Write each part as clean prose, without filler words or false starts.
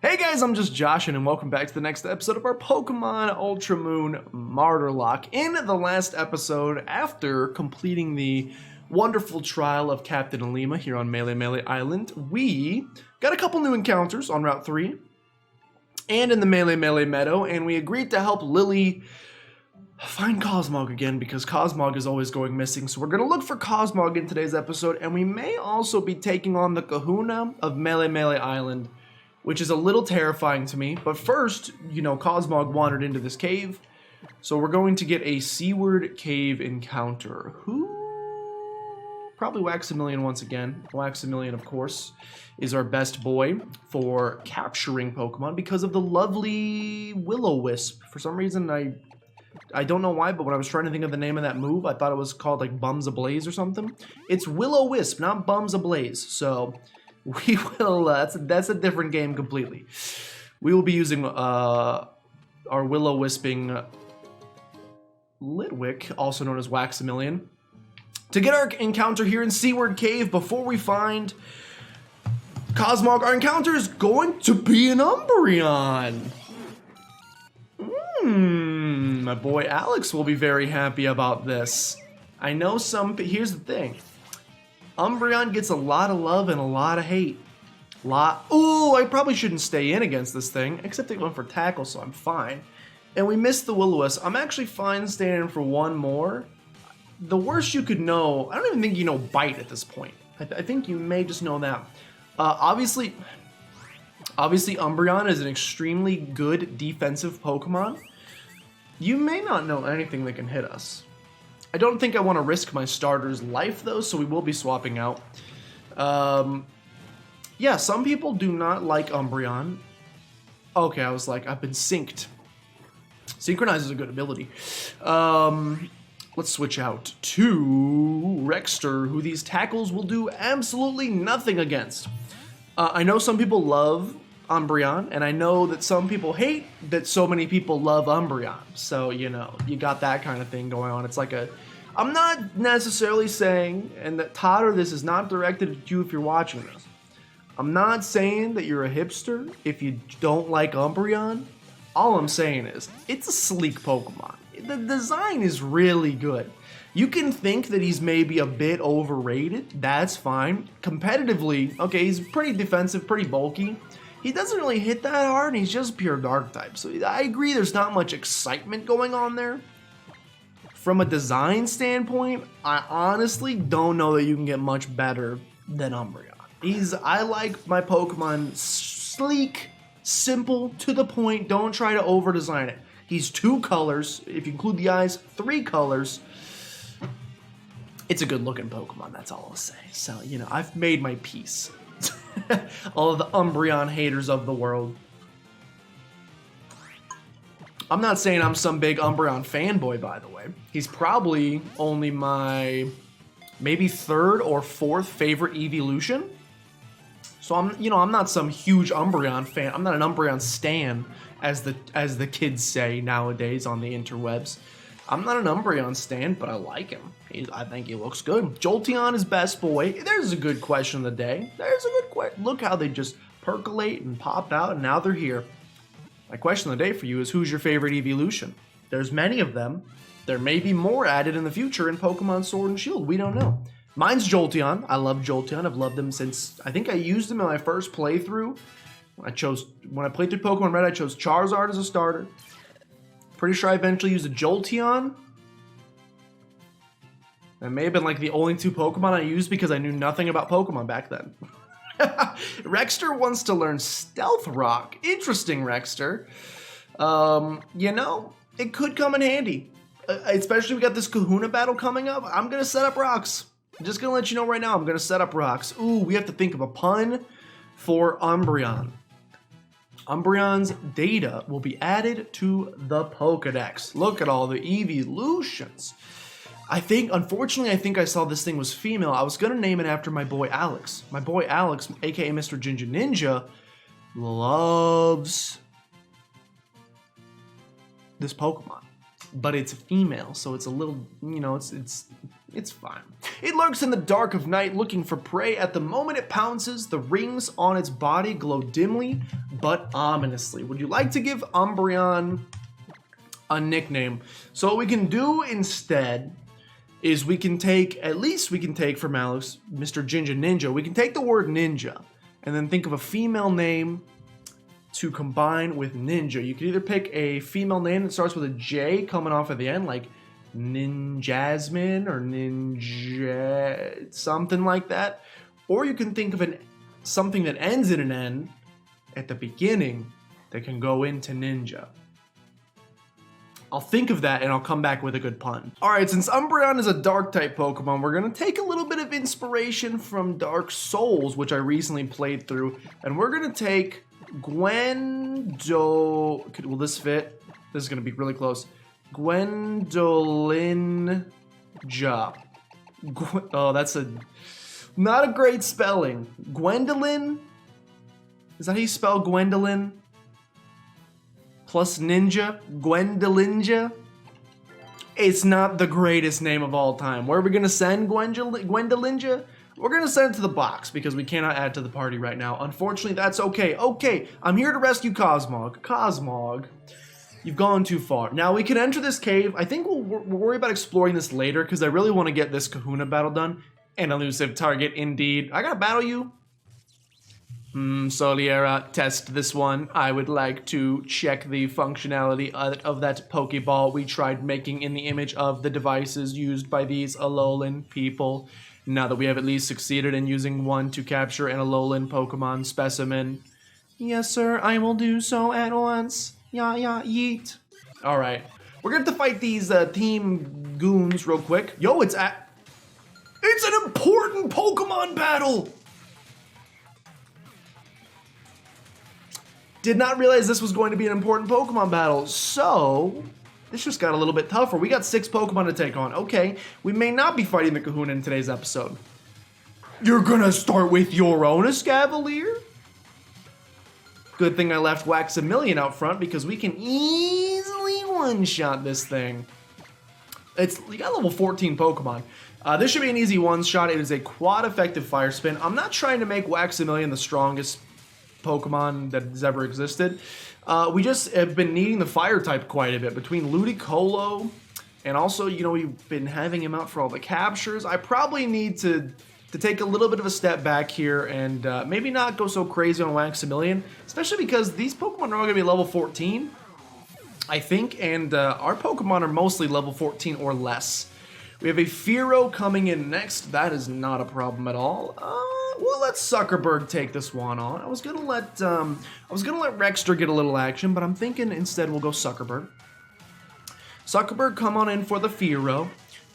Hey guys, I'm just Josh, and welcome back to the next episode of our Pokemon Ultra Moon Martyrlocke. In the last episode, after completing the wonderful trial of Captain Alima here on Melee Island, we got a couple new encounters on Route 3 and in the Melee Meadow, and we agreed to help Lily find Cosmog again because Cosmog is always going missing. So we're going to look for Cosmog in today's episode, and we may also be taking on the Kahuna of Melee Island, which is a little terrifying to me. But first, Cosmog wandered into this cave, so we're going to get a Seaward Cave encounter. Probably Waxamillion once again. Waxamillion, of course, is our best boy for capturing Pokemon because of the lovely Will-O-Wisp. For some reason, I don't know why, but when I was trying to think of the name of that move, I thought it was called like Bums Ablaze or something. It's Will-O-Wisp, not Bums Ablaze. So we will, that's a different game completely. We will be using our Will-O-Wisping Litwick, also known as Waxamillion, to get our encounter here in Seaward Cave before we find Cosmog. Our encounter is going to be an Umbreon. My boy Alex will be very happy about this. I know here's the thing. Umbreon gets a lot of love and a lot of hate. Ooh, I probably shouldn't stay in against this thing, except it went for tackle, so I'm fine. And we missed the Will-O-Wisp. I'm actually fine staying in for one more. The worst you could know, I don't even think you know Bite at this point. I think you may just know that. Obviously Umbreon is an extremely good defensive Pokemon. You may not know anything that can hit us. I don't think I want to risk my starter's life, though, so we will be swapping out. Yeah, some people do not like Umbreon. Okay, I was like, I've been synced. Synchronize is a good ability. Let's switch out to Rexter, who these tackles will do absolutely nothing against. I know some people love Umbreon, and I know that some people hate that so many people love Umbreon. So, you got that kind of thing going on. It's like I'm not necessarily saying, and that Totter, this is not directed at you if you're watching this. I'm not saying that you're a hipster if you don't like Umbreon. All I'm saying is, it's a sleek Pokemon. The design is really good. You can think that he's maybe a bit overrated. That's fine. Competitively, okay, he's pretty defensive, pretty bulky. He doesn't really hit that hard, and he's just pure dark type. So I agree there's not much excitement going on there. From a design standpoint, I honestly don't know that you can get much better than Umbreon. I like my Pokemon sleek, simple, to the point. Don't try to over-design it. He's 2 colors. If you include the eyes, 3 colors. It's a good-looking Pokemon, that's all I'll say. So, I've made my peace. All of the Umbreon haters of the world. I'm not saying I'm some big Umbreon fanboy, by the way. He's probably only my maybe 3rd or 4th favorite evolution. So I'm not some huge Umbreon fan. I'm not an Umbreon stan, as the kids say nowadays on the interwebs. I'm not an Umbreon stan, but I like him. I think he looks good. Jolteon is best boy. There's a good question of the day. There's a good question. Look how they just percolate and pop out, and now they're here. My question of the day for you is, who's your favorite evolution? There's many of them. There may be more added in the future in Pokemon Sword and Shield. We don't know. Mine's Jolteon. I love Jolteon. I've loved him since, I think I used him in my first playthrough. When I played through Pokemon Red, I chose Charizard as a starter. Pretty sure I eventually used a Jolteon. That may have been like the only 2 Pokemon I used because I knew nothing about Pokemon back then. Rexter wants to learn Stealth Rock. Interesting, Rexter. It could come in handy. Especially we got this Kahuna battle coming up. I'm going to set up rocks. I'm just going to let you know right now, I'm going to set up rocks. Ooh, we have to think of a pun for Umbreon. Umbreon's data will be added to the Pokedex. Look at all the evolutions. Unfortunately, I think I saw this thing was female. I was going to name it after my boy Alex. My boy Alex, aka Mr. Ginger Ninja, loves this Pokemon. But it's female, so it's a little, It's fine. It lurks in the dark of night looking for prey. At the moment it pounces, the rings on its body glow dimly but ominously. Would you like to give Umbreon a nickname? So what we can do instead is we can take, at least we can take from Alex, Mr. Ginger Ninja, we can take the word ninja and then think of a female name to combine with ninja. You can either pick a female name that starts with a J coming off at the end, like Ninjasmine or Ninja, something like that. Or you can think of something that ends in an N at the beginning that can go into ninja. I'll think of that and I'll come back with a good pun. Alright, since Umbreon is a dark type Pokemon, we're gonna take a little bit of inspiration from Dark Souls, which I recently played through, and we're gonna take will this fit? This is gonna be really close. Gwendolinja. Oh, that's not a great spelling. Gwendolyn? Is that how you spell Gwendolyn? Plus ninja? Gwendolinja? It's not the greatest name of all time. Where are we gonna send Gwendolinja? We're gonna send it to the box because we cannot add to the party right now. Unfortunately, that's okay. Okay, I'm here to rescue Cosmog. Cosmog, you've gone too far. Now we can enter this cave. I think we'll worry about exploring this later because I really want to get this Kahuna battle done. An elusive target indeed. I gotta battle you. Soliera, test this one. I would like to check the functionality of that Pokeball we tried making in the image of the devices used by these Alolan people. Now that we have at least succeeded in using one to capture an Alolan Pokemon specimen. Yes, sir, I will do so at once. Yeah, yeet. Alright, we're gonna have to fight these team goons real quick. Yo, it's an important Pokemon battle! Did not realize this was going to be an important Pokemon battle, so this just got a little bit tougher. We got 6 Pokemon to take on. Okay, we may not be fighting the Kahuna in today's episode. You're gonna start with your own Escavalier? Good thing I left Waxamillion out front because we can easily one-shot this thing. You got level 14 Pokemon. This should be an easy one-shot. It is a quad-effective Fire Spin. I'm not trying to make Waxamillion the strongest Pokemon that has ever existed. We just have been needing the fire type quite a bit between Ludicolo and also, you know, we've been having him out for all the captures. I probably need to take a little bit of a step back here and maybe not go so crazy on Waxamillion, especially because these Pokemon are all going to be level 14, I think, and our Pokemon are mostly level 14 or less. We have a Fearow coming in next. That is not a problem at all. We'll let Zuckerberg take this one on. I was gonna let Rexter get a little action, but I'm thinking instead we'll go Zuckerberg. Zuckerberg, come on in for the Fearow.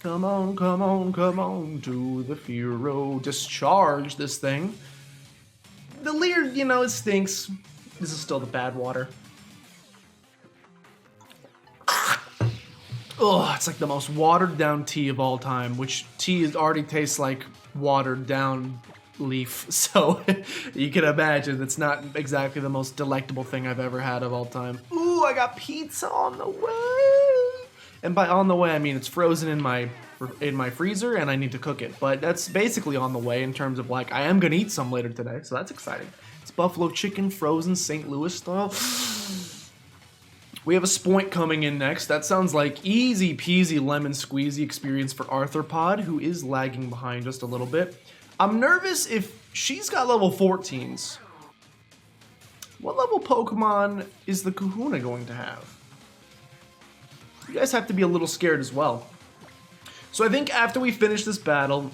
Come on, come on, come on to the Fearow. Discharge this thing. The Leer, you know, it stinks. This is still the bad water. Oh, it's like the most watered down tea of all time, which tea already tastes like watered down leaf. So you can imagine it's not exactly the most delectable thing I've ever had of all time. Ooh, I got pizza on the way. And by on the way, I mean it's frozen in my freezer and I need to cook it. But that's basically on the way in terms of like, I am gonna eat some later today. So that's exciting. It's buffalo chicken, frozen St. Louis style. We have a Spoink coming in next. That sounds like easy peasy lemon squeezy experience for Arthropod, who is lagging behind just a little bit. I'm nervous if she's got level 14s. What level Pokemon is the Kahuna going to have? You guys have to be a little scared as well. So I think after we finish this battle,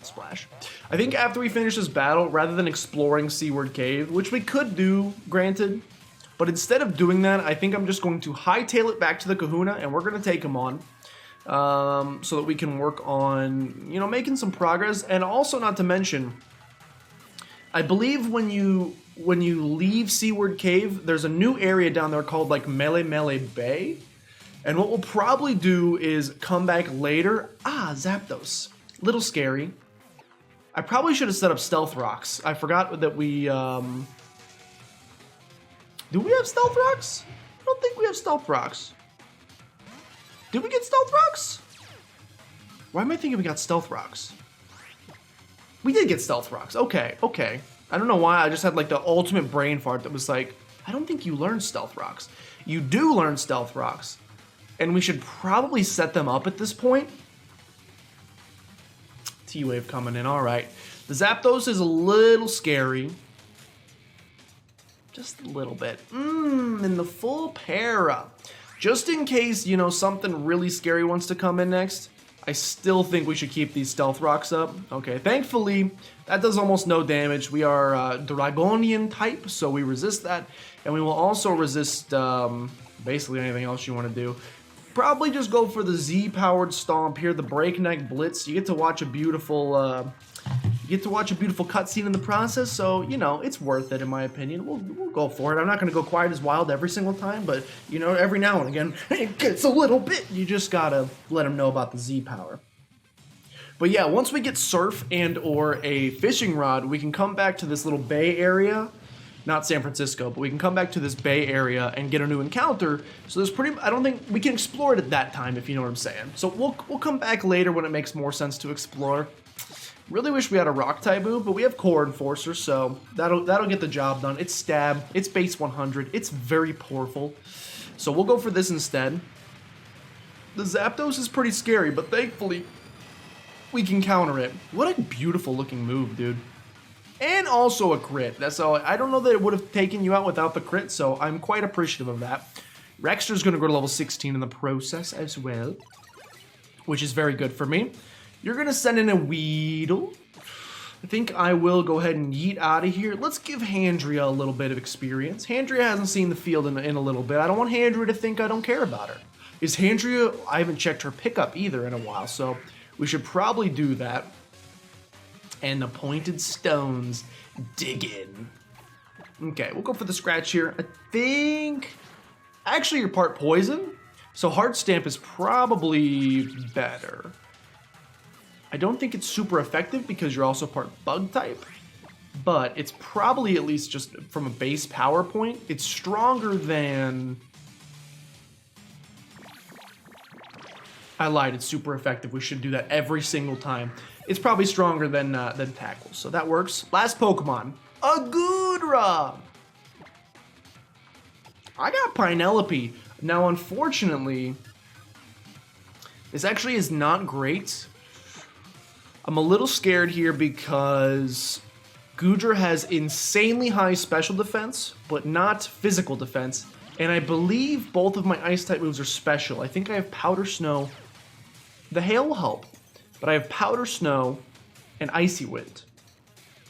splash. I think after we finish this battle, rather than exploring Seaward Cave, which we could do, granted, but instead of doing that, I think I'm just going to hightail it back to the Kahuna, and we're going to take him on. So that we can work on, you know, making some progress. And also, not to mention, I believe when you leave Seaward Cave, there's a new area down there called like Mele Bay. And what we'll probably do is come back later. Ah, Zapdos. Little scary. I probably should have set up Stealth Rocks. I forgot that we, do we have Stealth Rocks? I don't think we have Stealth Rocks. Did we get Stealth Rocks? Why am I thinking we got Stealth Rocks? We did get Stealth Rocks. Okay, okay. I don't know why. I just had like the ultimate brain fart that was like, I don't think you learned Stealth Rocks. You do learn Stealth Rocks. And we should probably set them up at this point. T-Wave coming in. All right. The Zapdos is a little scary. Just a little bit. And the full para. Just in case, you know, something really scary wants to come in next, I still think we should keep these Stealth Rocks up. Okay, thankfully, that does almost no damage. We are Dragonian type, so we resist that. And we will also resist basically anything else you want to do. Probably just go for the Z-powered Stomp here, the Breakneck Blitz. You get to watch a beautiful cutscene in the process, so, you know, it's worth it in my opinion. We'll go for it. I'm not going to go quite as wild every single time, but, you know, every now and again, it gets a little bit. You just got to let them know about the Z-power. But yeah, once we get Surf and or a Fishing Rod, we can come back to this little bay area. Not San Francisco, but we can come back to this bay area and get a new encounter. So there's I don't think we can explore it at that time, if you know what I'm saying. So we'll come back later when it makes more sense to explore. Really wish we had a rock type move, but we have Core Enforcer, so that'll get the job done. It's Stab, it's base 100, it's very powerful. So we'll go for this instead. The Zapdos is pretty scary, but thankfully we can counter it. What a beautiful looking move, dude. And also a crit. That's all. I don't know that it would have taken you out without the crit, so I'm quite appreciative of that. Rexter's going to go to level 16 in the process as well, which is very good for me. You're going to send in a Weedle. I think I will go ahead and yeet out of here. Let's give Handria a little bit of experience. Handria hasn't seen the field in a little bit. I don't want Handria to think I don't care about her. Is Handria... I haven't checked her pickup either in a while, so we should probably do that. And the Pointed Stones dig in. Okay, we'll go for the Scratch here. I think... Actually, you're part Poison, so Heart Stamp is probably better. I don't think it's super effective because you're also part Bug type, but it's probably, at least just from a base power point, it's stronger than... I lied, it's super effective. We should do that every single time. It's probably stronger than Tackle, so that works. Last Pokemon, a Goodra! I got Pinelope. Now, unfortunately, this actually is not great. I'm a little scared here because Goodra has insanely high special defense, but not physical defense. And I believe both of my Ice-type moves are special. I think I have Powder Snow. The Hail will help. But I have Powder Snow and Icy Wind.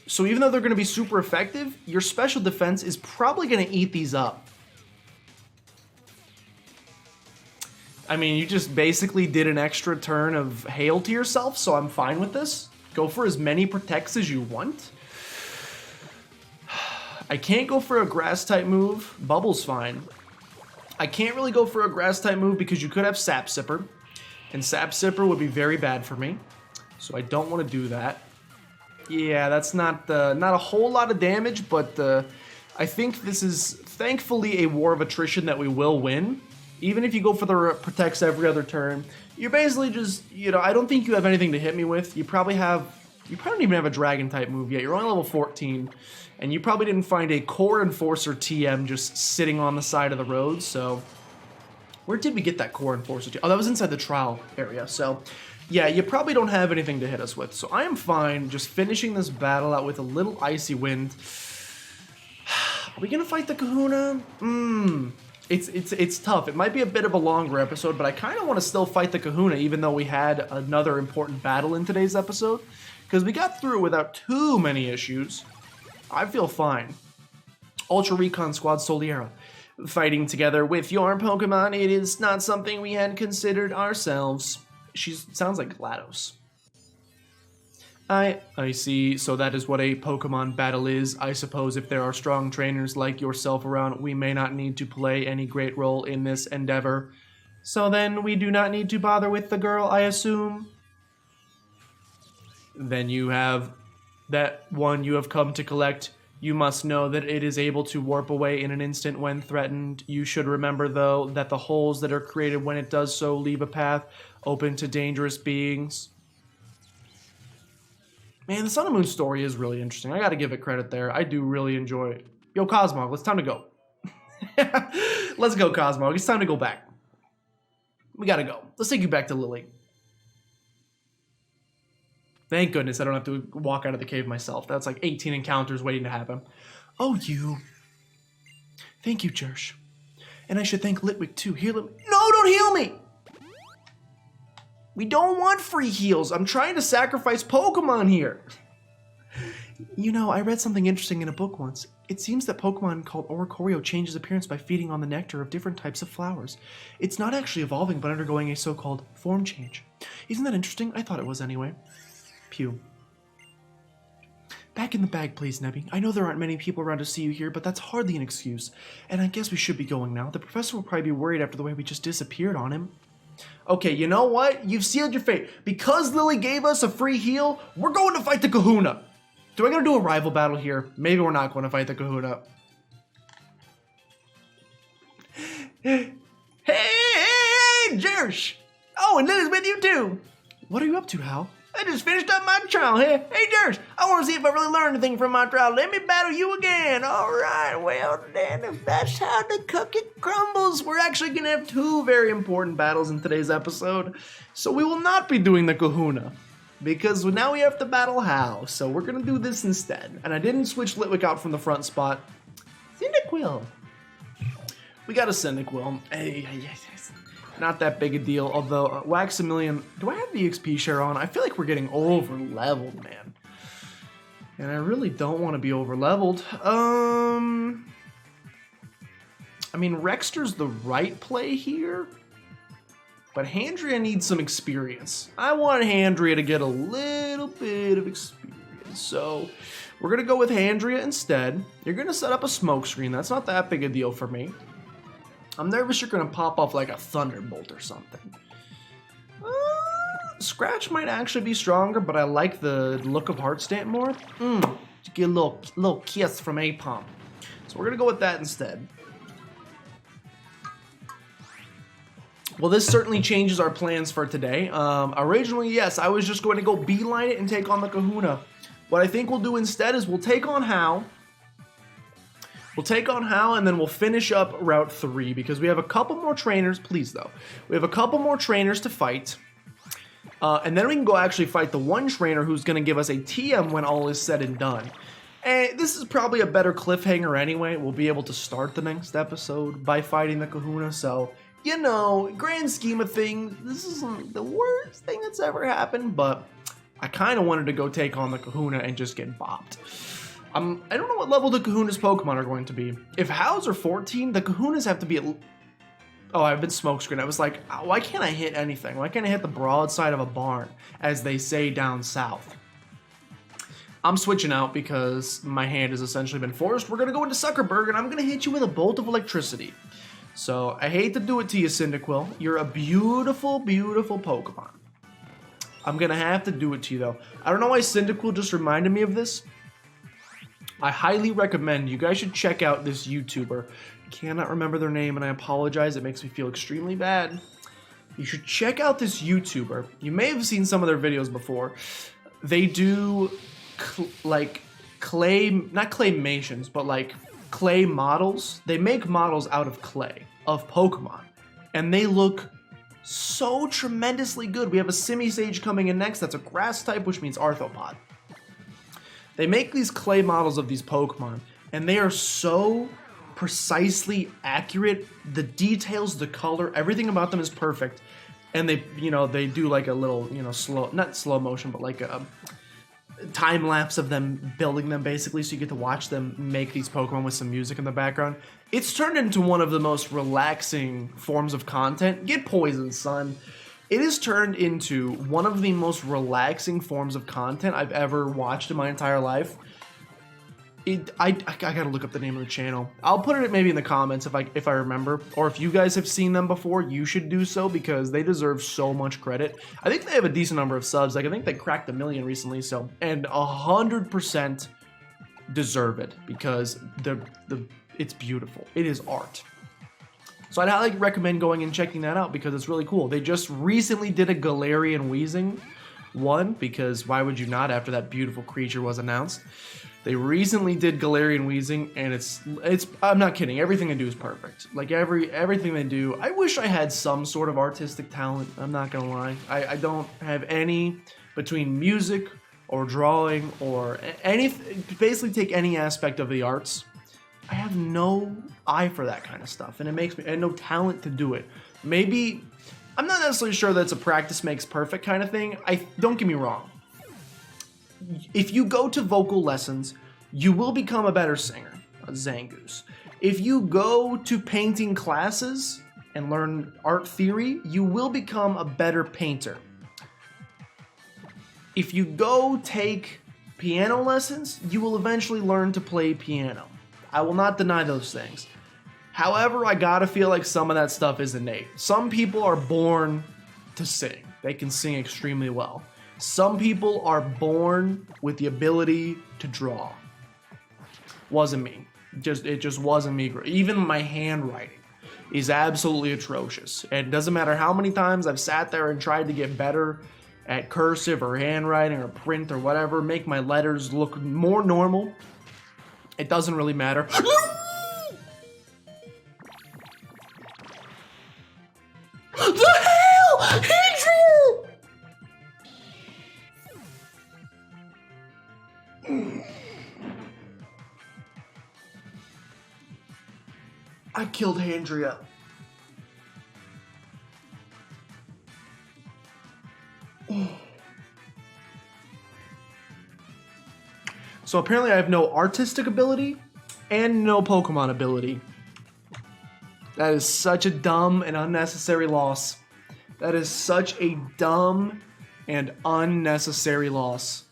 So even though they're going to be super effective, your special defense is probably going to eat these up. I mean, you just basically did an extra turn of Hail to yourself, so I'm fine with this. Go for as many Protects as you want. I can't go for a Grass-type move. Bubble's fine. I can't really go for a Grass-type move because you could have Sap Sipper. And Sap Sipper would be very bad for me. So I don't want to do that. Yeah, that's not a whole lot of damage, but I think this is thankfully a war of attrition that we will win. Even if you go for the Protects every other turn, you're basically just, you know, I don't think you have anything to hit me with. You probably don't even have a Dragon-type move yet. You're only level 14, and you probably didn't find a Core Enforcer TM just sitting on the side of the road, so... Where did we get that Core Enforcer? Oh, that was inside the trial area. So, yeah, you probably don't have anything to hit us with. So I am fine just finishing this battle out with a little Icy Wind. Are we going to fight the Kahuna? It's tough. It might be a bit of a longer episode, but I kind of want to still fight the Kahuna, even though we had another important battle in today's episode. Because we got through it without too many issues. I feel fine. Ultra Recon Squad Soliera. Fighting together with your Pokemon, it is not something we had considered ourselves. She sounds like GLaDOS. I see. So that is what a Pokemon battle is. I suppose if there are strong trainers like yourself around, we may not need to play any great role in this endeavor. So then we do not need to bother with the girl, I assume. Then you have that one you have come to collect. You must know that it is able to warp away in an instant when threatened. You should remember, though, that the holes that are created when it does so leave a path open to dangerous beings. Man, the Sun and Moon story is really interesting. I gotta give it credit there. I do really enjoy it. Yo, Cosmog, it's time to go. Let's go, Cosmog. It's time to go back. We gotta go. Let's take you back to Lily. Thank goodness I don't have to walk out of the cave myself. That's like 18 encounters waiting to happen. Oh, you. Thank you, Jersh. And I should thank Litwick, too. Heal him. No, don't heal me! We don't want free heals. I'm trying to sacrifice Pokemon here. You know, I read something interesting in a book once. It seems that Pokemon called Oricorio changes appearance by feeding on the nectar of different types of flowers. It's not actually evolving, but undergoing a so-called form change. Isn't that interesting? I thought it was anyway. Pew. Back in the bag, please, Nebby. I know there aren't many people around to see you here, but that's hardly an excuse. And I guess we should be going now. The professor will probably be worried after the way we just disappeared on him. Okay, you know what? You've sealed your fate. Because Lily gave us a free heal, we're going to fight the Kahuna. Do I gotta do a rival battle here? Maybe we're not going to fight the Kahuna. Hey, Jersh! Oh, and Lily's with you too. What are you up to, Hal? I just finished up my trial here. Hey, Jersh, I want to see if I really learned anything from my trial. Let me battle you again. All right, well then, if that's how the cookie crumbles, we're actually going to have two very important battles in today's episode. So we will not be doing the Kahuna, because now we have to battle Hal. So we're going to do this instead. And I didn't switch Litwick out from the front spot. Cyndaquil. We got a Cyndaquil. Hey, yes. Not that big a deal, although Waxamillion, do I have the XP share on? I feel like we're getting over leveled, man. And I really don't want to be over leveled. I mean, Rexter's the right play here, but Handria needs some experience. I want Handria to get a little bit of experience, so we're gonna go with Handria instead. You're gonna set up a smoke screen. That's not that big a deal for me. I'm nervous you're going to pop off like a Thunderbolt or something. Scratch might actually be stronger, but I like the look of Heart Stamp more. Get a little kiss from Apom. So we're going to go with that instead. Well, this certainly changes our plans for today. Originally, yes, I was just going to go beeline it and take on the Kahuna. What I think we'll do instead is we'll take on Hal. We'll take on Hal, and then we'll finish up Route 3, because we have a couple more trainers, please though. We have a couple more trainers to fight. And then we can go actually fight the one trainer who's going to give us a TM when all is said and done. And this is probably a better cliffhanger anyway. We'll be able to start the next episode by fighting the Kahuna, so, you know, grand scheme of things, this isn't the worst thing that's ever happened, but I kind of wanted to go take on the Kahuna and just get bopped. I don't know what level the Kahuna's Pokemon are going to be. If How's are 14, the Kahunas have to be at... Oh, I've been smokescreen. I was like, why can't I hit anything? Why can't I hit the broadside of a barn, as they say down south? I'm switching out because my hand has essentially been forced. We're going to go into Zuckerberg, and I'm going to hit you with a bolt of electricity. So, I hate to do it to you, Cyndaquil. You're a beautiful, beautiful Pokemon. I'm going to have to do it to you, though. I don't know why Cyndaquil just reminded me of this. I highly recommend you guys should check out this YouTuber. I cannot remember their name, and I apologize. It makes me feel extremely bad. You should check out this YouTuber. You may have seen some of their videos before. They do like clay, not claymations, but like clay models. They make models out of clay of Pokemon, and they look so tremendously good. We have a Simisage coming in next. That's a grass type, which means Arthropod. They make these clay models of these Pokemon, and they are so precisely accurate. The details, the color, everything about them is perfect. And they, you know, they do like a little, you know, not slow motion, but like a time lapse of them building them basically, so you get to watch them make these Pokemon with some music in the background. It's turned into one of the most relaxing forms of content. Get poisoned, son. It has turned into one of the most relaxing forms of content I've ever watched in my entire life. I gotta look up the name of the channel. I'll put it maybe in the comments if I remember, or if you guys have seen them before, you should do so, because they deserve so much credit. I think they have a decent number of subs. Like, I think they cracked 1 million recently, so, and 100% deserve it because it's beautiful. It is art. So I'd highly recommend going and checking that out because it's really cool. They just recently did a Galarian Weezing one because why would you not after that beautiful creature was announced? They recently did Galarian Weezing and it's I'm not kidding. Everything they do is perfect. Like everything they do. I wish I had some sort of artistic talent. I'm not gonna lie. I don't have any between music or drawing or anything. Basically take any aspect of the arts. I have no eye for that kind of stuff, and it makes me and no talent to do it. Maybe I'm not necessarily sure that it's a practice makes perfect kind of thing. Don't get me wrong. If you go to vocal lessons, you will become a better singer, a Zangoose. If you go to painting classes and learn art theory, you will become a better painter. If you go take piano lessons, you will eventually learn to play piano. I will not deny those things. However, I gotta feel like some of that stuff is innate. Some people are born to sing. They can sing extremely well. Some people are born with the ability to draw. Wasn't me. It just wasn't me. Even my handwriting is absolutely atrocious. And it doesn't matter how many times I've sat there and tried to get better at cursive or handwriting or print or whatever, make my letters look more normal. It doesn't really matter. The hell? Andrew! I killed Handria. So apparently I have no artistic ability and no Pokemon ability. That is such a dumb and unnecessary loss. That is such a dumb and unnecessary loss.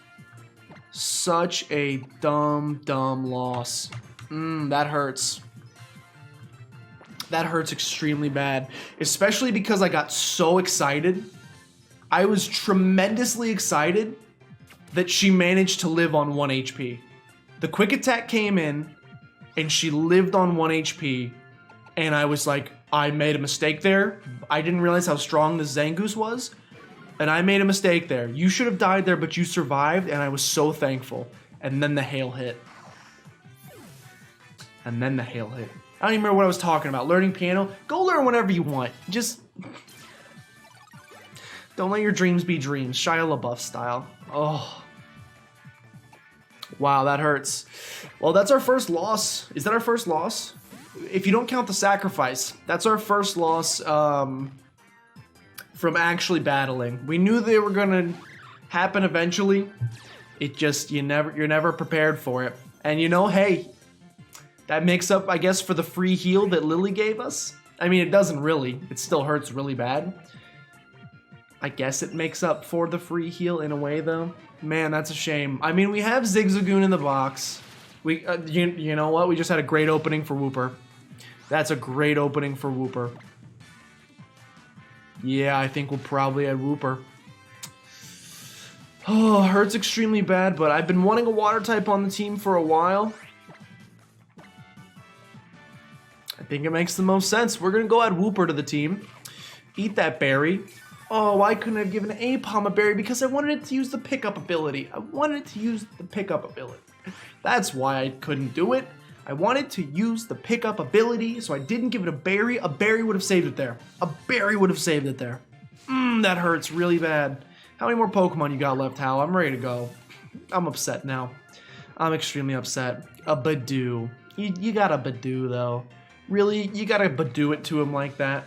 Such a dumb loss. That hurts. That hurts extremely bad. Especially because I got so excited. I was tremendously excited that she managed to live on 1 HP. The quick attack came in and she lived on 1 HP. And I was like, I made a mistake there. I didn't realize how strong this Zangoose was. And I made a mistake there. You should have died there, but you survived. And I was so thankful. And then the hail hit. I don't even remember what I was talking about. Learning piano? Go learn whatever you want. Just don't let your dreams be dreams. Shia LaBeouf style. Oh. Wow, that hurts. Well, that's our first loss. Is that our first loss? If you don't count the sacrifice, that's our first loss from actually battling. We knew they were gonna happen eventually. It just you're never prepared for it. And you know, hey, that makes up, I guess, for the free heal that Lily gave us. I mean, it doesn't really. It still hurts really bad. I guess it makes up for the free heal in a way, though. Man, that's a shame. I mean, we have Zigzagoon in the box. We, you know what? We just had a great opening for Wooper. That's a great opening for Wooper. Yeah, I think we'll probably add Wooper. Oh, hurts extremely bad, but I've been wanting a water type on the team for a while. I think it makes the most sense. We're going to go add Wooper to the team. Eat that berry. Oh, why couldn't I have given Apom a berry? Because I wanted it to use the pickup ability. That's why I couldn't do it. I wanted to use the pickup ability, so I didn't give it a berry. A berry would have saved it there. That hurts really bad. How many more Pokemon you got left, Hal? I'm ready to go. I'm upset now. I'm extremely upset. A Badoo. You got a Badoo, though. Really? You gotta Badoo it to him like that?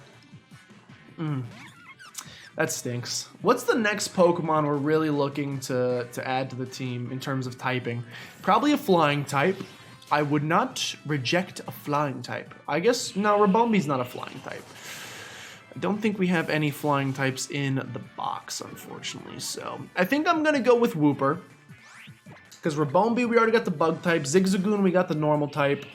That stinks. What's the next Pokemon we're really looking to add to the team in terms of typing? Probably a flying type. I would not reject a flying type. I guess, no, Rabombi's not a flying type. I don't think we have any flying types in the box, unfortunately. So I think I'm going to go with Wooper. Because Rabombi, we already got the bug type. Zigzagoon, we got the normal type.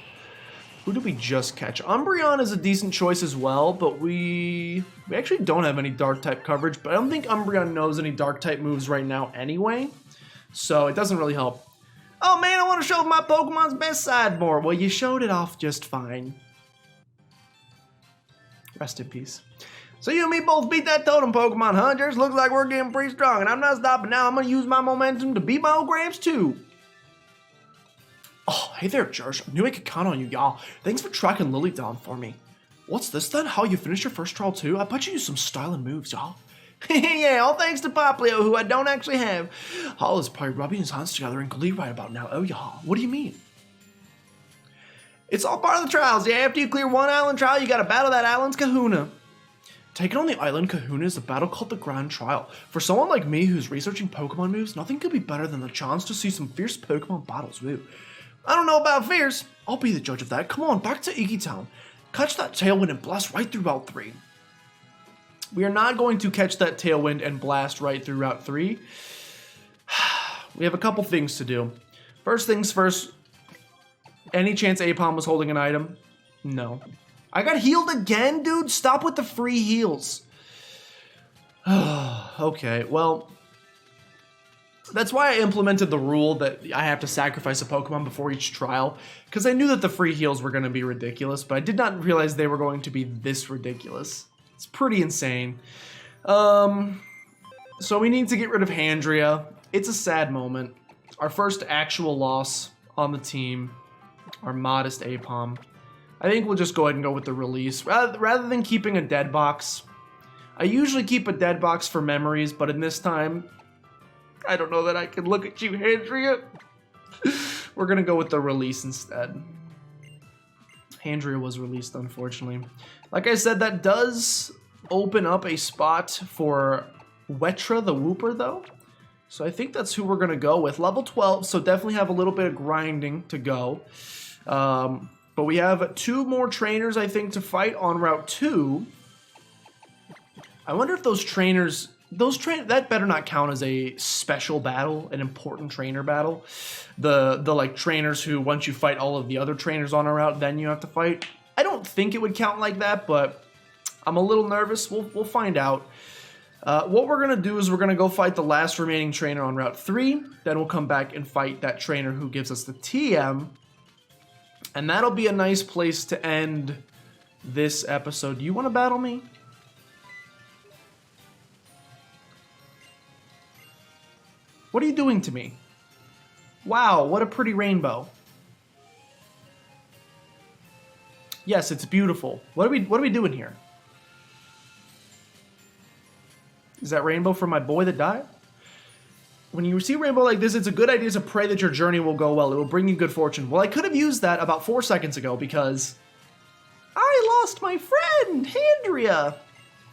Who did we just catch? Umbreon is a decent choice as well, but we actually don't have any dark type coverage, but I don't think Umbreon knows any dark type moves right now anyway, so it doesn't really help. Oh man, I want to show my Pokemon's best side more. Well, you showed it off just fine. Rest in peace. So you and me both beat that totem Pokemon, huh? Just looks like we're getting pretty strong, and I'm not stopping now. I'm going to use my momentum to beat my old Gramps, too. Oh, hey there, Jersh. I knew I could count on you, y'all. Thanks for tracking Lily down for me. What's this then? How, you finished your first trial, too? I bet you used some styling moves, y'all. Yeah, all thanks to Poplio, who I don't actually have. Hall is probably rubbing his hands together in glee right about now. Oh, y'all. What do you mean? It's all part of the trials. Yeah, after you clear one island trial, you gotta battle that island's kahuna. Taking on the island kahuna is a battle called the Grand Trial. For someone like me who's researching Pokemon moves, nothing could be better than the chance to see some fierce Pokemon battles, woo. I don't know about fierce. I'll be the judge of that. Come on, back to Iggy Town. Catch that Tailwind and blast right through Route 3. We are not going to catch that Tailwind and blast right through Route 3. We have a couple things to do. First things first, any chance Apom was holding an item? No. I got healed again, dude? Stop with the free heals. Okay, well, that's why I implemented the rule that I have to sacrifice a Pokemon before each trial, because I knew that the free heals were going to be ridiculous, but I did not realize they were going to be this ridiculous. It's pretty insane. So we need to get rid of Handria. It's a sad moment. Our first actual loss on the team. Our modest Apom. I think we'll just go ahead and go with the release. Rather than keeping a dead box. I usually keep a dead box for memories, but in this time, I don't know that I can look at you, Handria. We're going to go with the release instead. Handria was released, unfortunately. Like I said, that does open up a spot for Wetra the Wooper, though. So I think that's who we're going to go with. Level 12, so definitely have a little bit of grinding to go. But we have 2 more trainers, I think, to fight on Route 2. I wonder if those trainers... that better not count as a special battle, an important trainer battle. The like trainers who, once you fight all of the other trainers on a route, then you have to fight. I don't think it would count like that, but I'm a little nervous. We'll find out. What we're gonna do is we're gonna go fight the last remaining trainer on Route 3. Then we'll come back and fight that trainer who gives us the TM. And that'll be a nice place to end this episode. Do you want to battle me? What are you doing to me? Wow, what a pretty rainbow. Yes, it's beautiful. What are we doing here? Is that rainbow for my boy that died? When you see a rainbow like this, it's a good idea to pray that your journey will go well. It will bring you good fortune. Well, I could have used that about 4 seconds ago because I lost my friend, Handria.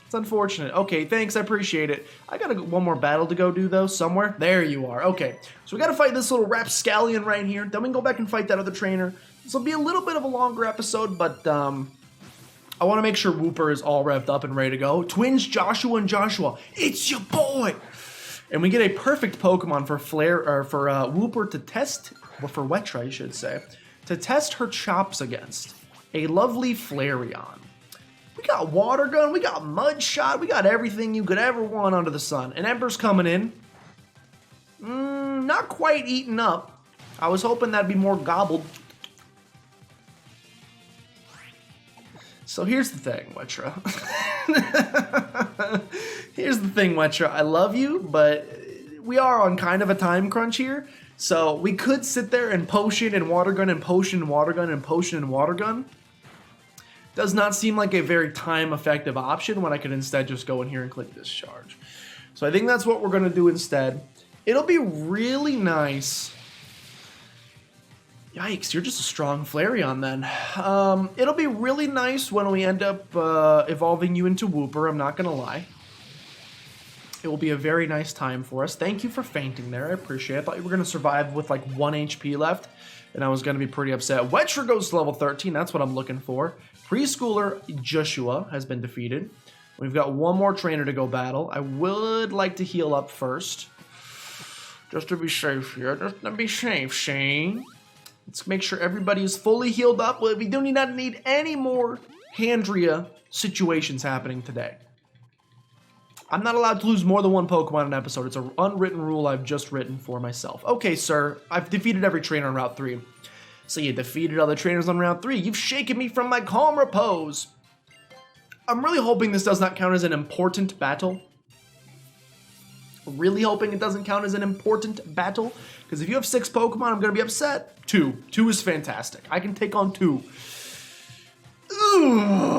It's unfortunate. Okay, thanks. I appreciate it. I got one more battle to go do, though, somewhere. There you are. Okay, so we got to fight this little Rapscallion right here. Then we can go back and fight that other trainer. This will be a little bit of a longer episode, but I want to make sure Wooper is all revved up and ready to go. Twins Joshua and Joshua. It's your boy! And we get a perfect Pokemon for Wooper to test, or for Wetra, I should say, to test her chops against. A lovely Flareon. We got Water Gun, we got Mud Shot, we got everything you could ever want under the sun. And Ember's coming in. Not quite eaten up. I was hoping that'd be more gobbled. So here's the thing, Wetra. Here's the thing, Wetra. I love you, but we are on kind of a time crunch here. So we could sit there and potion and water gun and potion and water gun and potion and water gun. Does not seem like a very time-effective option when I could instead just go in here and click discharge. So I think that's what we're going to do instead. It'll be really nice. Yikes, you're just a strong Flareon then. It'll be really nice when we end up evolving you into Wooper, I'm not going to lie. It will be a very nice time for us. Thank you for fainting there, I appreciate it. I thought you were going to survive with like 1 HP left, and I was going to be pretty upset. Wetra goes to level 13, that's what I'm looking for. Preschooler Joshua has been defeated. We've got one more trainer to go battle. I would like to heal up first. Just to be safe here, just to be safe, Shane. Let's make sure everybody is fully healed up. We do not need any more Handria situations happening today. I'm not allowed to lose more than one Pokemon in an episode. It's an unwritten rule I've just written for myself. Okay, sir. I've defeated every trainer on Route 3. So you defeated other trainers on Route 3. You've shaken me from my calm repose. I'm really hoping this does not count as an important battle. Really hoping it doesn't count as an important battle. Because if you have 6 Pokemon, I'm going to be upset. 2. 2 is fantastic. I can take on 2. Ugh.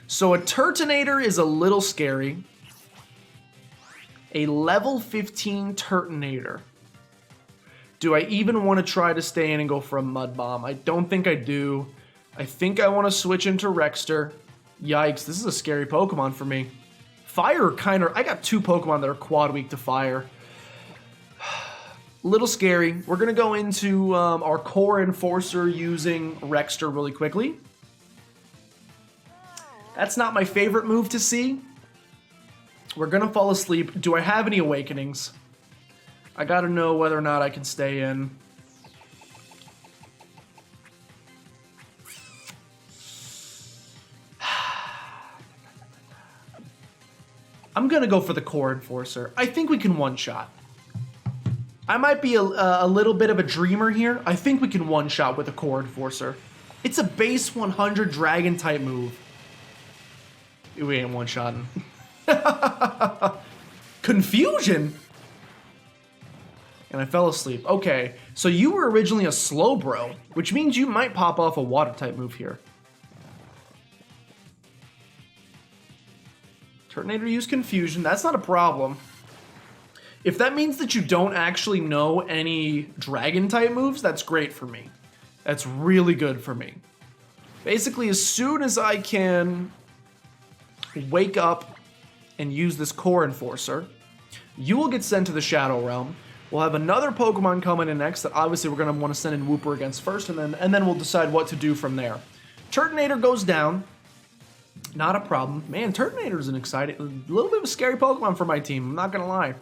So a Turtonator is a little scary. A level 15 Turtonator. Do I even want to try to stay in and go for a Mud Bomb? I don't think I do. I think I want to switch into Rexter. Yikes, this is a scary Pokemon for me. Fire kind of... I got 2 Pokemon that are quad weak to fire. Little scary. We're going to go into our Core Enforcer using Rexter really quickly. That's not my favorite move to see. We're going to fall asleep. Do I have any Awakenings? I got to know whether or not I can stay in. I'm going to go for the Core Enforcer. I think we can one-shot. I might be a little bit of a dreamer here. I think we can one-shot with a Core Enforcer. It's a base 100 Dragon-type move. We ain't one-shotting. Confusion? And I fell asleep. Okay, so you were originally a Slowbro, which means you might pop off a Water-type move here. Turtonator used Confusion. That's not a problem. If that means that you don't actually know any Dragon-type moves, that's great for me. That's really good for me. Basically, as soon as I can wake up and use this Core Enforcer, you will get sent to the Shadow Realm. We'll have another Pokemon coming in next that obviously we're going to want to send in Wooper against first, and then we'll decide what to do from there. Turtonator goes down. Not a problem. Man, Turtonator is a little bit of a scary Pokemon for my team, I'm not going to lie.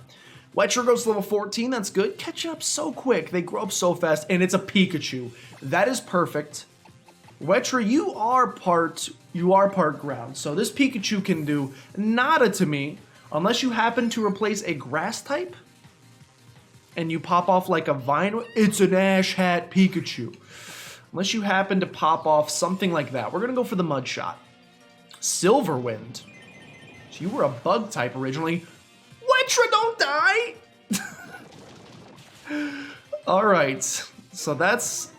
Wetcher goes to level 14, that's good. Catching up so quick, they grow up so fast, and it's a Pikachu. That is perfect. Wetcher, you are part ground, so this Pikachu can do nada to me, unless you happen to replace a Grass type, and you pop off like a Vine. It's an Ash Hat Pikachu. Unless you happen to pop off something like that. We're going to go for the Mud Shot. Silverwind. So you were a Bug type originally. Wetcher, don't die! Alright, so that's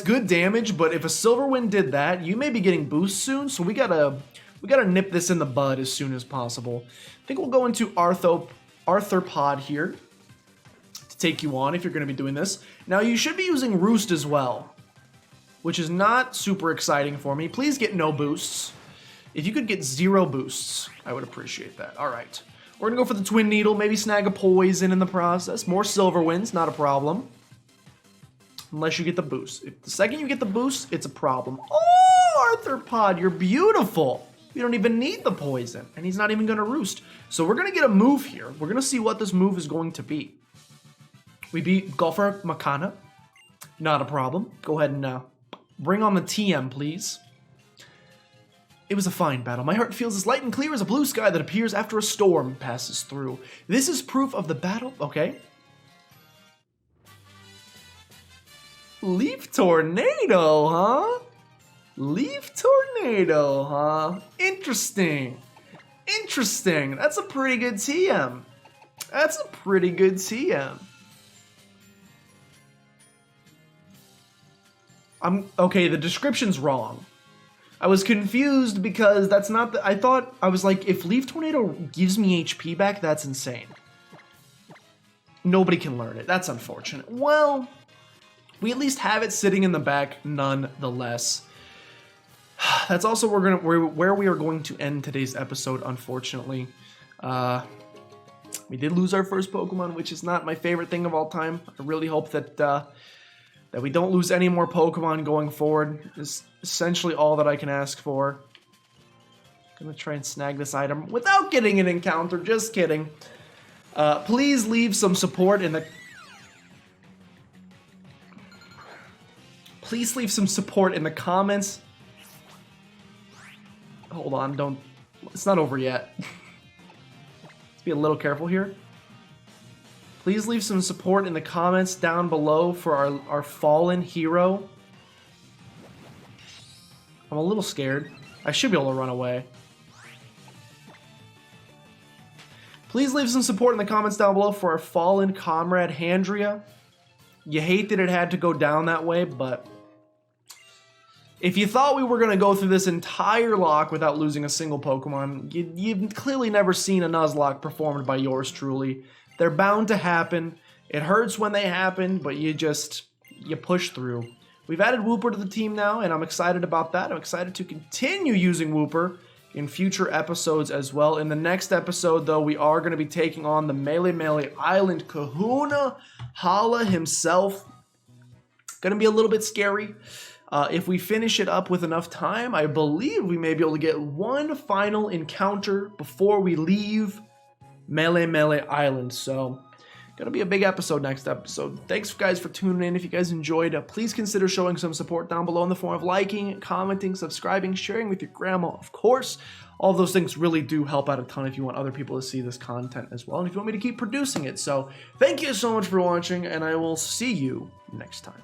good damage, but if a Silverwind did that, you may be getting boosts soon, so we gotta nip this in the bud as soon as possible. I think we'll go into Arthropod here to take you on if you're going to be doing this. Now, you should be using Roost as well, which is not super exciting for me. Please get no boosts. If you could get 0 boosts, I would appreciate that. Alright. We're going to go for the Twin Needle, maybe snag a Poison in the process. More Silverwinds, not a problem. Unless you get the boost. If the second you get the boost, it's a problem. Oh, Arthropod, you're beautiful. We don't even need the Poison, and he's not even going to Roost. So we're going to get a move here. We're going to see what this move is going to be. We beat Golfer Makana. Not a problem. Go ahead and bring on the TM, please. It was a fine battle. My heart feels as light and clear as a blue sky that appears after a storm passes through. This is proof of the battle. Okay. Leaf Tornado, huh? Leaf Tornado, huh? Interesting. Interesting. That's a pretty good TM. That's a pretty good TM. Okay, the description's wrong. I was confused because that's not the... I was like, if Leaf Tornado gives me HP back, that's insane. Nobody can learn it. That's unfortunate. Well, we at least have it sitting in the back nonetheless. That's also where we are going to end today's episode, unfortunately. We did lose our first Pokemon, which is not my favorite thing of all time. I really hope that we don't lose any more Pokemon going forward. Is essentially all that I can ask for. Gonna try and snag this item without getting an encounter. Just kidding. Please leave some support in the... Please leave some support in the comments. hold on, don't, it's not over yet. Let's be a little careful here. Please leave some support in the comments down below for our fallen hero. I'm a little scared. I should be able to run away. Please leave some support in the comments down below for our fallen comrade, Handria. You hate that it had to go down that way, but if you thought we were going to go through this entire lock without losing a single Pokemon, you've clearly never seen a Nuzlocke performed by yours truly. They're bound to happen. It hurts when they happen, but you push through. We've added Wooper to the team now, and I'm excited about that. I'm excited to continue using Wooper in future episodes as well. In the next episode, though, we are going to be taking on the Melee Island Kahuna, Hala himself. Going to be a little bit scary. If we finish it up with enough time, I believe we may be able to get one final encounter before we leave Melee Island. So, gonna be a big episode next episode. Thanks guys for tuning in. If you guys enjoyed, please consider showing some support down below in the form of liking, commenting, subscribing, sharing with your grandma, of course. All of those things really do help out a ton if you want other people to see this content as well, and if you want me to keep producing it. So, thank you so much for watching, and I will see you next time.